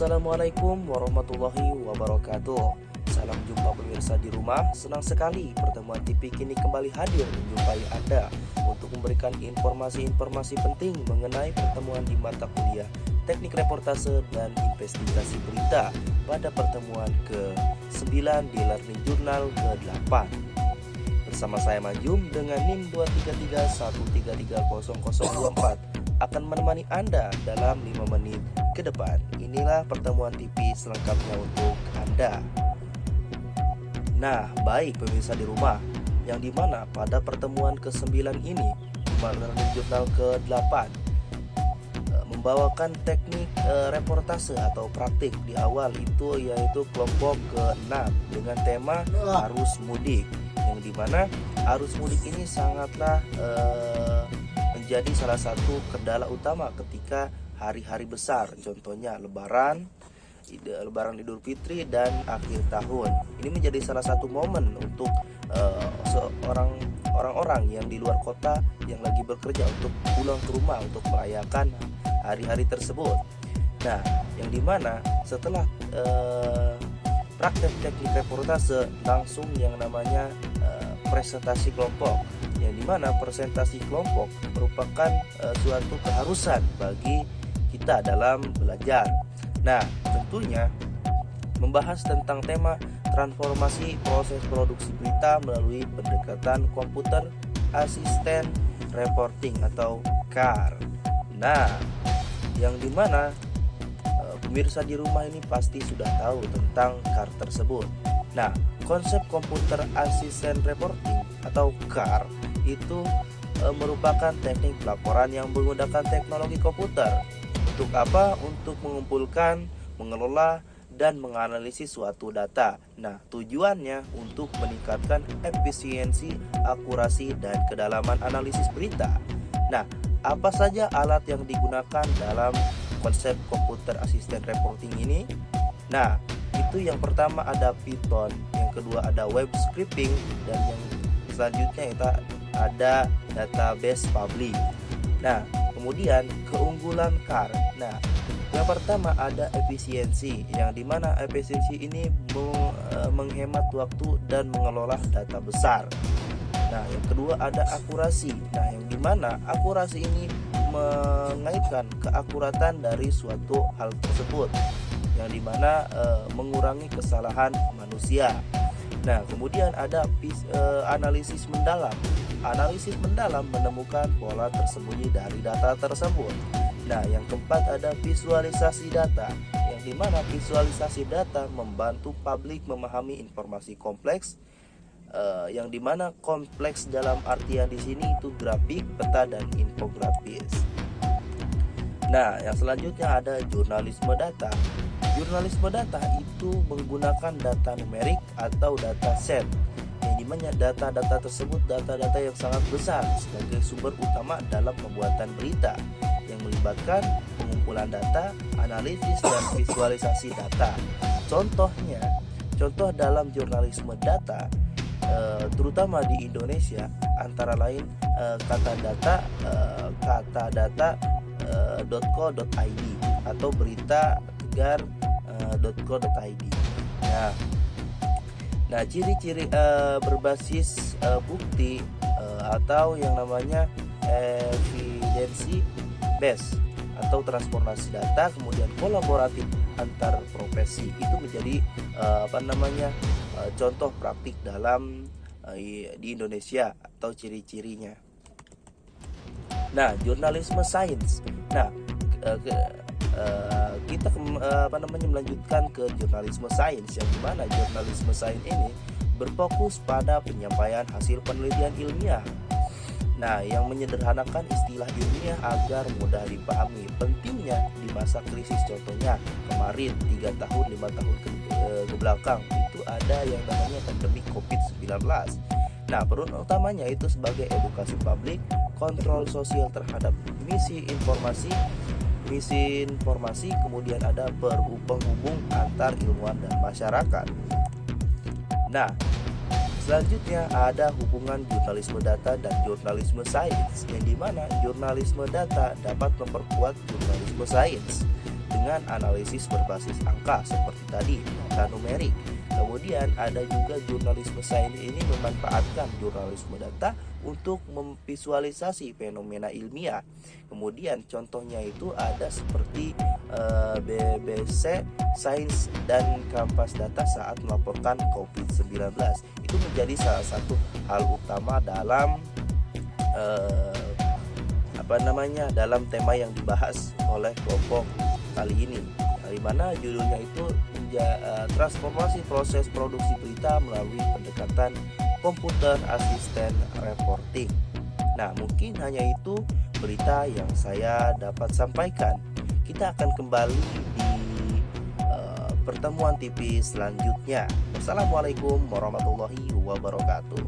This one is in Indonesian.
Assalamualaikum warahmatullahi wabarakatuh. Salam jumpa pemirsa di rumah. Senang sekali pertemuan TV kini kembali hadir menjumpai Anda untuk memberikan informasi-informasi penting mengenai pertemuan di mata kuliah Teknik Reportase dan Investigasi Berita pada pertemuan ke-9 di Learning Journal ke-8. Bersama saya Manjum dengan NIM 23313300024 akan menemani Anda dalam 5 menit ke depan. Inilah pertemuan TV selengkapnya untuk Anda. Nah, baik pemirsa di rumah, yang dimana pada pertemuan ke-9 ini Learning Journal ke-8 membawakan teknik reportase atau praktik di awal itu yaitu kelompok ke-6 dengan tema arus mudik, yang dimana arus mudik ini sangatlah menjadi salah satu kendala utama ketika hari-hari besar, contohnya Lebaran Idul Fitri dan akhir tahun. Ini menjadi salah satu momen untuk orang-orang yang di luar kota yang lagi bekerja untuk pulang ke rumah untuk merayakan hari-hari tersebut. Nah, yang dimana setelah praktek teknik reportase langsung yang namanya presentasi kelompok, yang dimana presentasi kelompok merupakan suatu keharusan bagi kita dalam belajar. Nah, tentunya membahas tentang tema transformasi proses produksi berita melalui pendekatan komputer asisten reporting atau CAR. Nah, yang dimana pemirsa di rumah ini pasti sudah tahu tentang CAR tersebut. Nah, konsep komputer asisten reporting atau CAR itu merupakan teknik pelaporan yang menggunakan teknologi komputer. Untuk apa? Untuk mengumpulkan, mengelola, dan menganalisis suatu data. Nah, tujuannya untuk meningkatkan efisiensi, akurasi, dan kedalaman analisis berita. Nah, apa saja alat yang digunakan dalam konsep komputer asisten reporting ini? Nah, itu yang pertama ada Python, yang kedua ada web scraping, dan yang selanjutnya itu ada database public. Nah, kemudian keunggulan CAR. Nah, yang pertama ada efisiensi, yang dimana efisiensi ini menghemat waktu dan mengelola data besar. Nah, yang kedua ada akurasi. Nah, yang dimana akurasi ini mengaitkan keakuratan dari suatu hal tersebut, yang dimana mengurangi kesalahan manusia. Nah, kemudian ada analisis mendalam. Analisis mendalam menemukan pola tersembunyi dari data tersebut. Nah, yang keempat ada visualisasi data, yang dimana visualisasi data membantu publik memahami informasi kompleks, yang dimana kompleks dalam artian di sini itu grafik, peta, dan infografis. Nah, yang selanjutnya ada jurnalisme data. Jurnalisme data itu menggunakan data numerik atau data set, yang dimana data-data tersebut data-data yang sangat besar sebagai sumber utama dalam pembuatan berita, yang melibatkan pengumpulan data, analisis, dan visualisasi data. Contoh dalam jurnalisme data, terutama di Indonesia, antara lain katadata.co.id atau berita-tegar.co.id. Nah, ciri-ciri berbasis bukti atau yang namanya evidensi based atau transformasi data, kemudian kolaboratif antar profesi itu menjadi contoh praktik dalam di Indonesia atau ciri-cirinya. Nah, jurnalisme sains. Nah, kita melanjutkan ke jurnalisme sains, yang dimana jurnalisme sains ini berfokus pada penyampaian hasil penelitian ilmiah. Nah, yang menyederhanakan istilah ilmiah agar mudah dipahami. Pentingnya di masa krisis, contohnya kemarin 3 tahun 5 tahun ke belakang itu ada yang namanya pandemi COVID-19. Nah, peran utamanya itu sebagai edukasi publik, kontrol sosial terhadap misi informasi, kemudian ada penghubung antar ilmuwan dan masyarakat. Nah, selanjutnya ada hubungan jurnalisme data dan jurnalisme sains, yang dimana jurnalisme data dapat memperkuat jurnalisme sains. dengan analisis berbasis angka seperti tadi, angka numerik. Kemudian ada juga jurnalisme sains ini memanfaatkan jurnalisme data untuk memvisualisasi fenomena ilmiah. Kemudian contohnya itu ada seperti BBC Sains dan Kampas Data saat melaporkan COVID-19. Itu menjadi salah satu hal utama dalam dalam tema yang dibahas oleh kelompok kali ini, di mana judulnya itu transformasi proses produksi berita melalui pendekatan komputer asisten reporting. Nah, mungkin hanya itu berita yang saya dapat sampaikan. Kita akan kembali di pertemuan TV selanjutnya. Assalamualaikum warahmatullahi wabarakatuh.